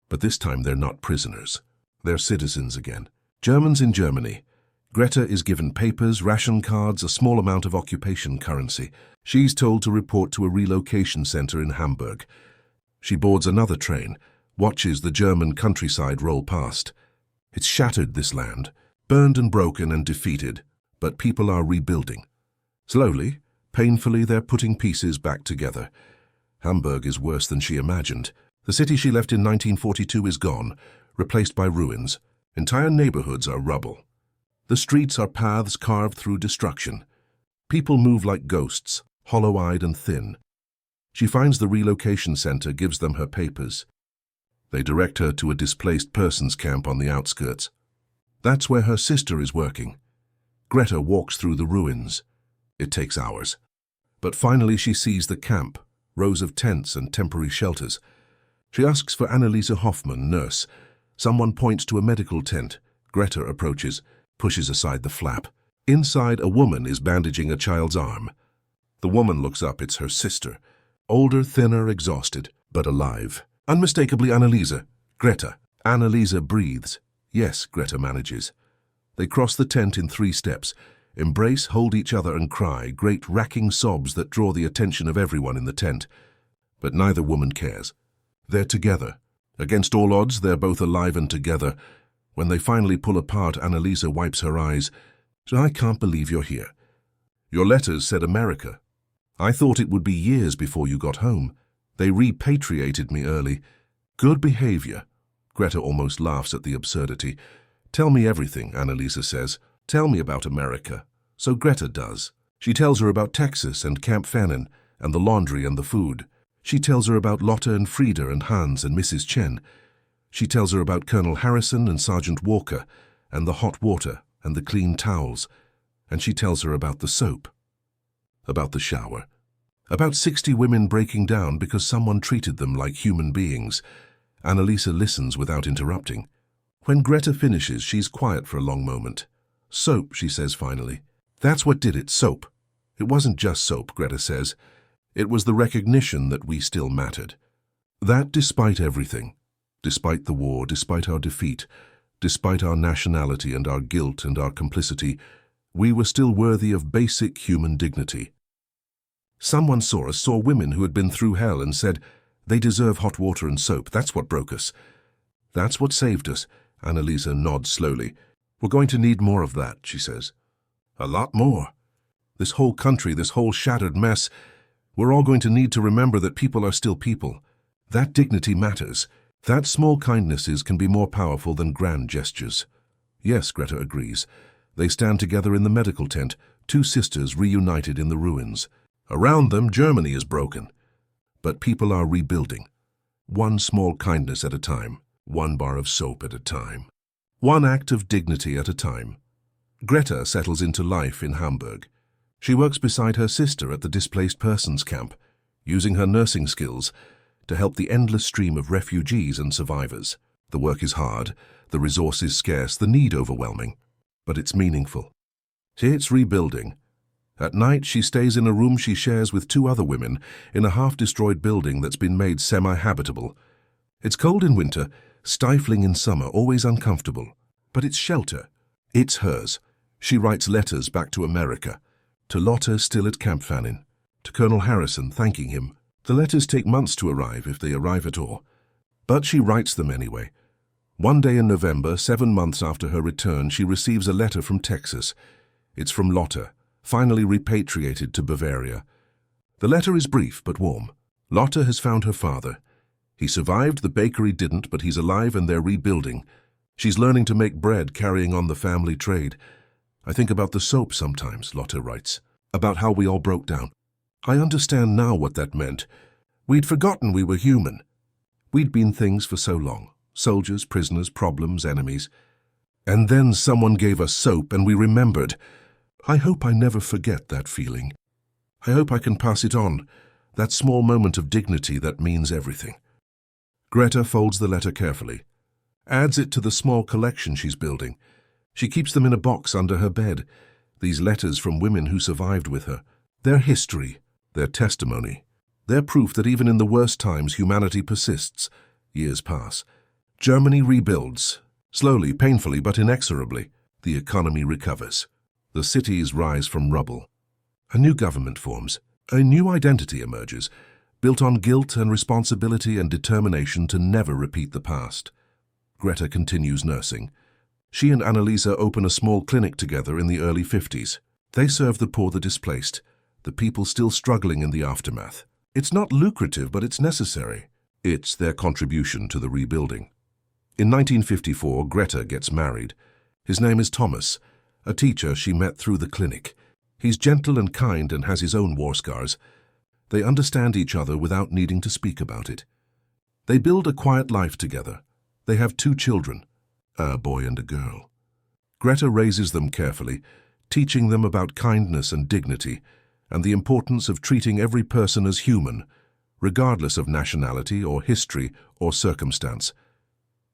But this time they're not prisoners. They're citizens again. Germans in Germany. Greta is given papers, ration cards, a small amount of occupation currency. She's told to report to a relocation center in Hamburg. She boards another train, watches the German countryside roll past. It's shattered, this land, burned and broken and defeated, but people are rebuilding. Slowly, painfully, they're putting pieces back together. Hamburg is worse than she imagined. The city she left in 1942 is gone, replaced by ruins. Entire neighborhoods are rubble. The streets are paths carved through destruction. People move like ghosts, hollow-eyed and thin. She finds the relocation center, gives them her papers. They direct her to a displaced persons camp on the outskirts. That's where her sister is working. Greta walks through the ruins. It takes hours. But finally she sees the camp, rows of tents and temporary shelters. She asks for Anneliese Hoffmann, nurse. Someone points to a medical tent. Greta approaches, pushes aside the flap. Inside, a woman is bandaging a child's arm. The woman looks up. It's her sister. Older, thinner, exhausted, but alive. Unmistakably Anneliese. Greta. Anneliese breathes. Yes, Greta manages. They cross the tent in 3 steps, embrace, hold each other and cry, great racking sobs that draw the attention of everyone in the tent. But neither woman cares. They're together. Against all odds, they're both alive and together. When they finally pull apart, Anneliese wipes her eyes. "I can't believe you're here. Your letters said America. I thought it would be years before you got home. They repatriated me early. Good behavior." Greta almost laughs at the absurdity. "Tell me everything," Anneliese says. "Tell me about America." So Greta does. She tells her about Texas and Camp Fannin and the laundry and the food. She tells her about Lotte and Frieda and Hans and Mrs. Chen. She tells her about Colonel Harrison and Sergeant Walker and the hot water and the clean towels. And she tells her about the soap, about the shower, about 60 women breaking down because someone treated them like human beings. Anneliese listens without interrupting. When Greta finishes, she's quiet for a long moment. "Soap," she says finally. "That's what did it, soap." "It wasn't just soap," Greta says. "It was the recognition that we still mattered. That despite everything, despite the war, despite our defeat, Despite our nationality and our guilt and our complicity, we were still worthy of basic human dignity. Someone saw women who had been through hell and said, "They deserve hot water and soap. That's what broke us. That's what saved us." Annalisa nods slowly. "We're going to need more of that," she says. "A lot more. This whole country, this whole shattered mess, we're all going to need to remember that people are still people. That dignity matters. That small kindnesses can be more powerful than grand gestures." "Yes," Greta agrees. They stand together in the medical tent, two sisters reunited in the ruins. Around them, Germany is broken. But people are rebuilding. One small kindness at a time, one bar of soap at a time. One act of dignity at a time. Greta settles into life in Hamburg. She works beside her sister at the displaced persons camp, using her nursing skills to help the endless stream of refugees and survivors. The work is hard, the resources scarce, the need overwhelming, but it's meaningful. It's rebuilding. At night, she stays in a room she shares with two other women in a half-destroyed building that's been made semi-habitable. It's cold in winter, stifling in summer, always uncomfortable. But it's shelter. It's hers. She writes letters back to America, to Lotte still at Camp Fannin, to Colonel Harrison thanking him. The letters take months to arrive, if they arrive at all. But she writes them anyway. One day in November, 7 months after her return, she receives a letter from Texas. It's from Lotte, finally repatriated to Bavaria. The letter is brief but warm. Lotte has found her father. He survived, the bakery didn't, but he's alive and they're rebuilding. She's learning to make bread, carrying on the family trade. "I think about the soap sometimes," Lotte writes, "about how we all broke down. I understand now what that meant. We'd forgotten we were human. We'd been things for so long. Soldiers, prisoners, problems, enemies. And then someone gave us soap and we remembered. I hope I never forget that feeling. I hope I can pass it on, that small moment of dignity that means everything." Greta folds the letter carefully, adds it to the small collection she's building. She keeps them in a box under her bed, these letters from women who survived with her. Their history, their testimony, their proof that even in the worst times humanity persists. Years pass. Germany rebuilds. Slowly, painfully, but inexorably. The economy recovers. The cities rise from rubble. A new government forms. A new identity emerges, built on guilt and responsibility and determination to never repeat the past. Greta continues nursing. She and Annalisa open a small clinic together in the early 50s. They serve the poor, the displaced, the people still struggling in the aftermath. It's not lucrative, but it's necessary. It's their contribution to the rebuilding. In 1954, Greta gets married. His name is Thomas, a teacher she met through the clinic. He's gentle and kind and has his own war scars. They understand each other without needing to speak about it. They build a quiet life together. They have 2 children, a boy and a girl. Greta raises them carefully, teaching them about kindness and dignity, and the importance of treating every person as human, regardless of nationality or history or circumstance.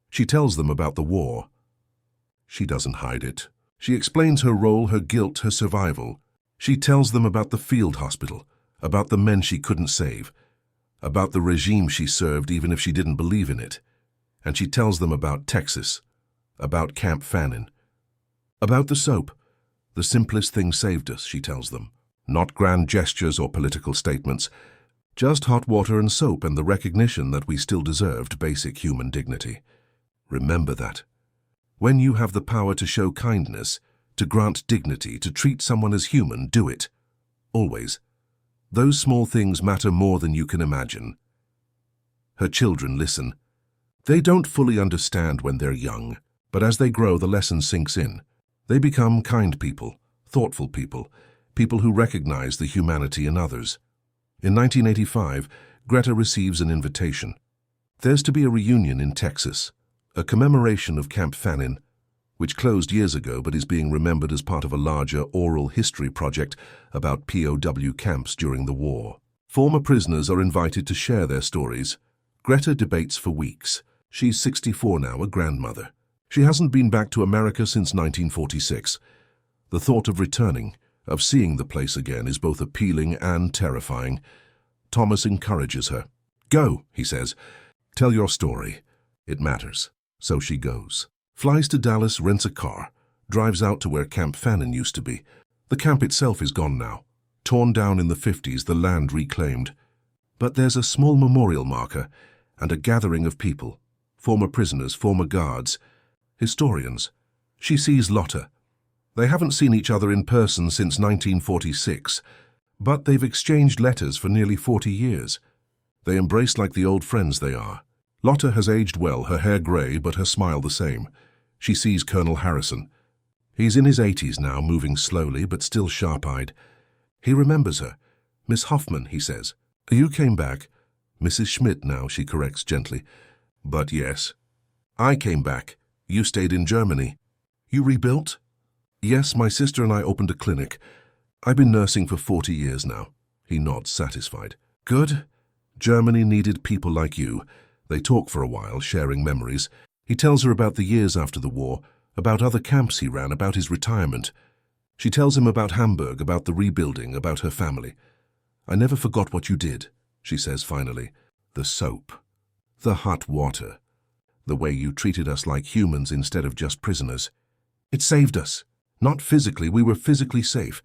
She tells them about the war. She doesn't hide it. She explains her role, her guilt, her survival. She tells them about the field hospital, about the men she couldn't save, about the regime she served even if she didn't believe in it. And she tells them about Texas, about Camp Fannin, about the soap. The simplest thing saved us, she tells them. Not grand gestures or political statements, just hot water and soap and the recognition that we still deserved basic human dignity. Remember that. When you have the power to show kindness, to grant dignity, to treat someone as human, do it. Always. Those small things matter more than you can imagine. Her children listen. They don't fully understand when they're young, but as they grow, the lesson sinks in. They become kind people, thoughtful people, people who recognize the humanity in others. In 1985, Greta receives an invitation. There's to be a reunion in Texas, a commemoration of Camp Fannin, which closed years ago but is being remembered as part of a larger oral history project about POW camps during the war. Former prisoners are invited to share their stories. Greta debates for weeks. She's 64 now, a grandmother. She hasn't been back to America since 1946. The thought of returning, of seeing the place again, is both appealing and terrifying. Thomas encourages her. "Go," he says. "Tell your story. It matters." So she goes. Flies to Dallas, rents a car, drives out to where Camp Fannin used to be. The camp itself is gone now. Torn down in the 50s, the land reclaimed. But there's a small memorial marker and a gathering of people, former prisoners, former guards, historians. She sees Lotta. They haven't seen each other in person since 1946, but they've exchanged letters for nearly 40 years. They embrace like the old friends they are. Lotta has aged well, her hair grey, but her smile the same. She sees Colonel Harrison. He's in his 80s now, moving slowly, but still sharp-eyed. He remembers her. "Miss Hoffman," he says. "You came back." "Mrs. Schmidt now," she corrects gently. "But yes. I came back. You stayed in Germany." "You rebuilt?" "Yes, my sister and I opened a clinic. I've been nursing for 40 years now." He nods, satisfied. "Good. Germany needed people like you." They talk for a while, sharing memories. He tells her about the years after the war, about other camps he ran, about his retirement. She tells him about Hamburg, about the rebuilding, about her family. "I never forgot what you did," she says finally. "The soap. The hot water. The way you treated us like humans instead of just prisoners. It saved us. Not physically, we were physically safe,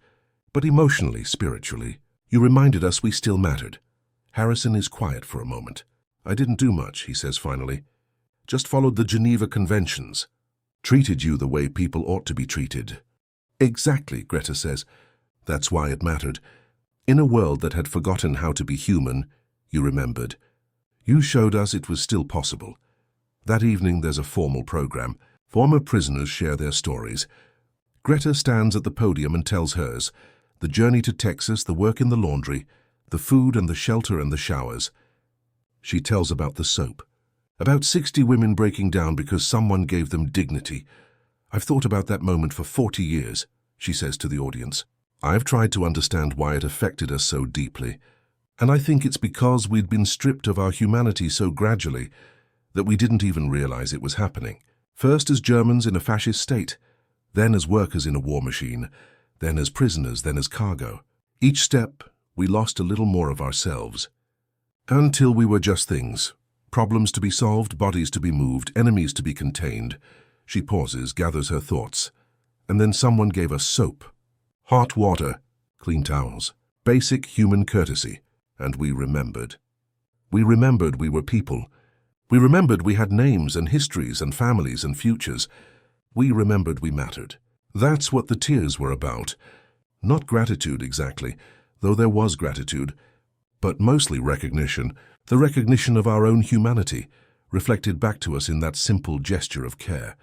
but emotionally, spiritually. You reminded us we still mattered." Harrison is quiet for a moment. "I didn't do much," he says finally. "Just followed the Geneva Conventions. Treated you the way people ought to be treated." "Exactly," Greta says. "That's why it mattered. In a world that had forgotten how to be human, you remembered. You showed us it was still possible." That evening there's a formal program. Former prisoners share their stories. Greta stands at the podium and tells hers. The journey to Texas, the work in the laundry, the food and the shelter and the showers. She tells about the soap. About 60 women breaking down because someone gave them dignity. "I've thought about that moment for 40 years, she says to the audience. "I've tried to understand why it affected us so deeply. And I think it's because we'd been stripped of our humanity so gradually that we didn't even realize it was happening. First as Germans in a fascist state, then as workers in a war machine, then as prisoners, then as cargo. Each step, we lost a little more of ourselves. Until we were just things. Problems to be solved, bodies to be moved, enemies to be contained." She pauses, gathers her thoughts. "And then someone gave us soap. Hot water, clean towels, basic human courtesy. And we remembered. We remembered we were people. We remembered we had names and histories and families and futures. We remembered we mattered." That's what the tears were about. Not gratitude exactly, though there was gratitude, but mostly recognition, the recognition of our own humanity, reflected back to us in that simple gesture of care.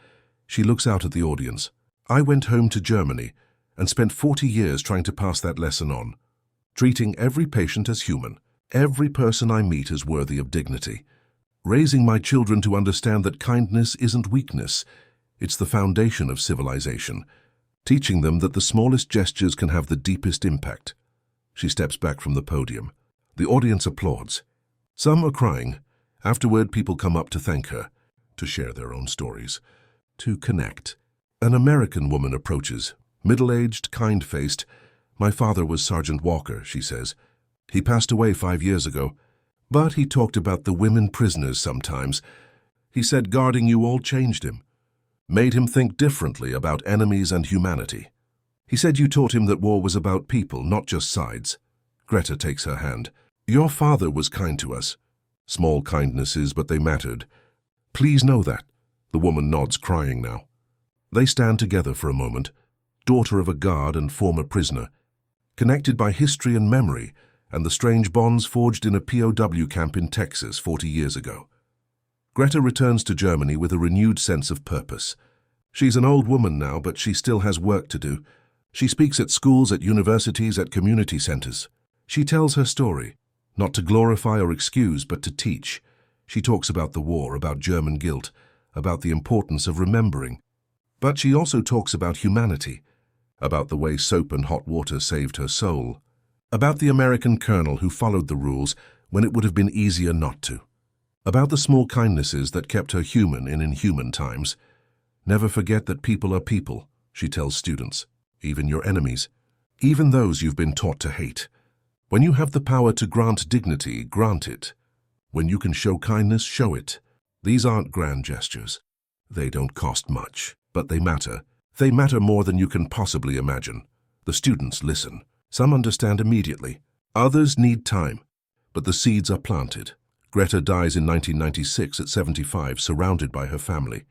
She looks out at the audience. "I went home to Germany and spent 40 years trying to pass that lesson on, treating every patient as human, every person I meet as worthy of dignity, raising my children to understand that kindness isn't weakness, it's the foundation of civilization, teaching them that the smallest gestures can have the deepest impact." She steps back from the podium. The audience applauds. Some are crying. Afterward, people come up to thank her, to share their own stories, to connect. An American woman approaches, middle-aged, kind-faced. "My father was Sergeant Walker," she says. "He passed away 5 years ago, but he talked about the women prisoners sometimes. He said guarding you all changed him, made him think differently about enemies and humanity. He said you taught him that war was about people, not just sides." Greta takes her hand. "Your father was kind to us. Small kindnesses, but they mattered. Please know that." The woman nods, crying now. They stand together for a moment, daughter of a guard and former prisoner, connected by history and memory and the strange bonds forged in a POW camp in Texas 40 years ago. Greta returns to Germany with a renewed sense of purpose. She's an old woman now, but she still has work to do. She speaks at schools, at universities, at community centers. She tells her story, not to glorify or excuse, but to teach. She talks about the war, about German guilt, about the importance of remembering. But she also talks about humanity, about the way soap and hot water saved her soul, about the American colonel who followed the rules when it would have been easier not to, about the small kindnesses that kept her human in inhuman times. "Never forget that people are people," she tells students, "even your enemies, even those you've been taught to hate. When you have the power to grant dignity, grant it. When you can show kindness, show it. These aren't grand gestures. They don't cost much, but they matter. They matter more than you can possibly imagine. The students listen. Some understand immediately. Others need time. But the seeds are planted. Greta dies in 1996 at 75, surrounded by her family.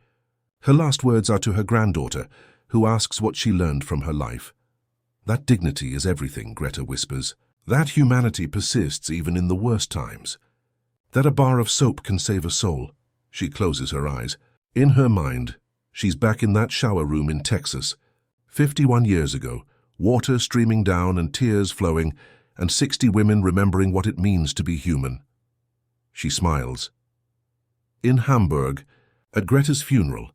Her last words are to her granddaughter, who asks what she learned from her life. That dignity is everything, Greta whispers. That humanity persists even in the worst times. That a bar of soap can save a soul. She closes her eyes. In her mind, she's back in that shower room in Texas. 51 years ago, water streaming down and tears flowing, and 60 women remembering what it means to be human. She smiles. In Hamburg, at Greta's funeral,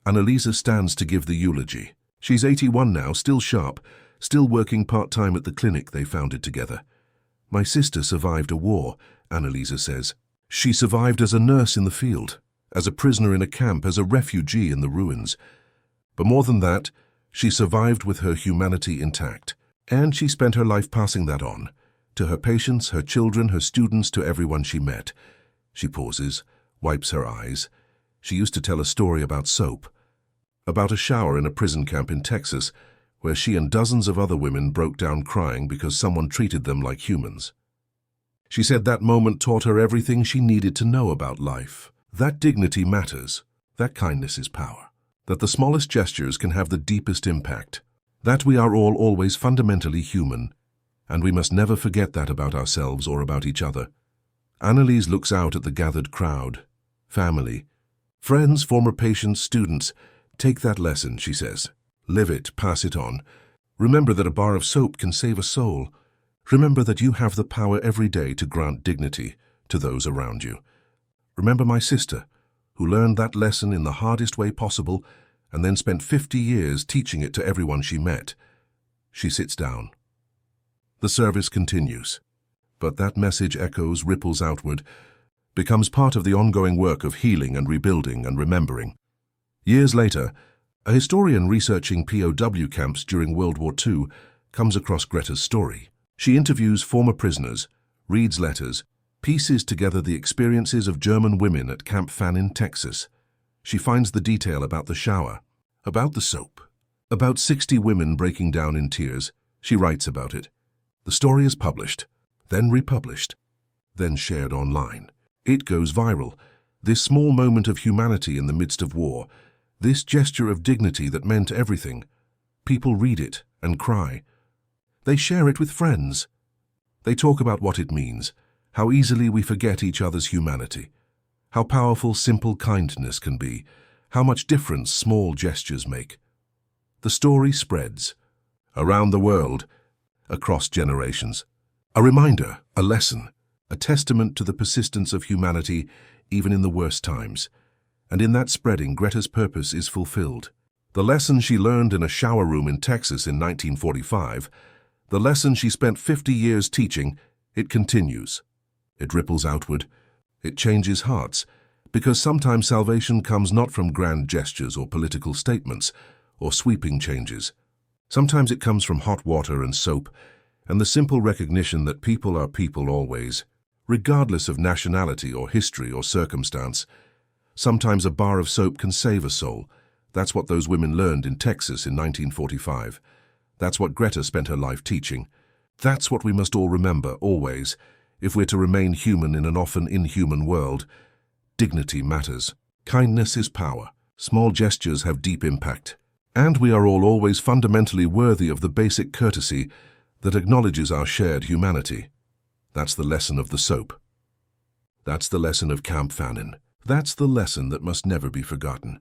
Annalisa stands to give the eulogy. She's 81 now, still sharp, still working part-time at the clinic they founded together. My sister survived a war, Annalisa says. She survived as a nurse in the field, as a prisoner in a camp, as a refugee in the ruins. But more than that, she survived with her humanity intact. And she spent her life passing that on, to her patients, her children, her students, to everyone she met. She pauses, wipes her eyes. She used to tell a story about soap, about a shower in a prison camp in Texas, where she and dozens of other women broke down crying because someone treated them like humans. She said that moment taught her everything she needed to know about life. That dignity matters, that kindness is power, that the smallest gestures can have the deepest impact, that we are all always fundamentally human, and we must never forget that about ourselves or about each other. Annalise looks out at the gathered crowd. Family, friends, former patients, students. Take that lesson, she says. Live it, pass it on. Remember that a bar of soap can save a soul. Remember that you have the power every day to grant dignity to those around you. Remember my sister, who learned that lesson in the hardest way possible and then spent 50 years teaching it to everyone she met. She sits down. The service continues, but that message echoes, ripples outward, becomes part of the ongoing work of healing and rebuilding and remembering. Years later, a historian researching POW camps during World War II comes across Greta's story. She interviews former prisoners, reads letters, pieces together the experiences of German women at Camp Fannin, Texas. She finds the detail about the shower, about the soap, about 60 women breaking down in tears. She writes about it. The story is published, then republished, then shared online. It goes viral. This small moment of humanity in the midst of war, this gesture of dignity that meant everything. People read it and cry. They share it with friends. They talk about what it means, how easily we forget each other's humanity, how powerful simple kindness can be, how much difference small gestures make. The story spreads around the world, across generations. A reminder, a lesson, a testament to the persistence of humanity even in the worst times. And in that spreading, Greta's purpose is fulfilled. The lesson she learned in a shower room in Texas in 1945, the lesson she spent 50 years teaching, it continues. It ripples outward. It changes hearts, because sometimes salvation comes not from grand gestures or political statements or sweeping changes. Sometimes it comes from hot water and soap and the simple recognition that people are people always, regardless of nationality or history or circumstance. Sometimes a bar of soap can save a soul. That's what those women learned in Texas in 1945. That's what Greta spent her life teaching. That's what we must all remember, always, if we're to remain human in an often inhuman world. Dignity matters. Kindness is power. Small gestures have deep impact. And we are all always fundamentally worthy of the basic courtesy that acknowledges our shared humanity. That's the lesson of the soap. That's the lesson of Camp Fannin. That's the lesson that must never be forgotten.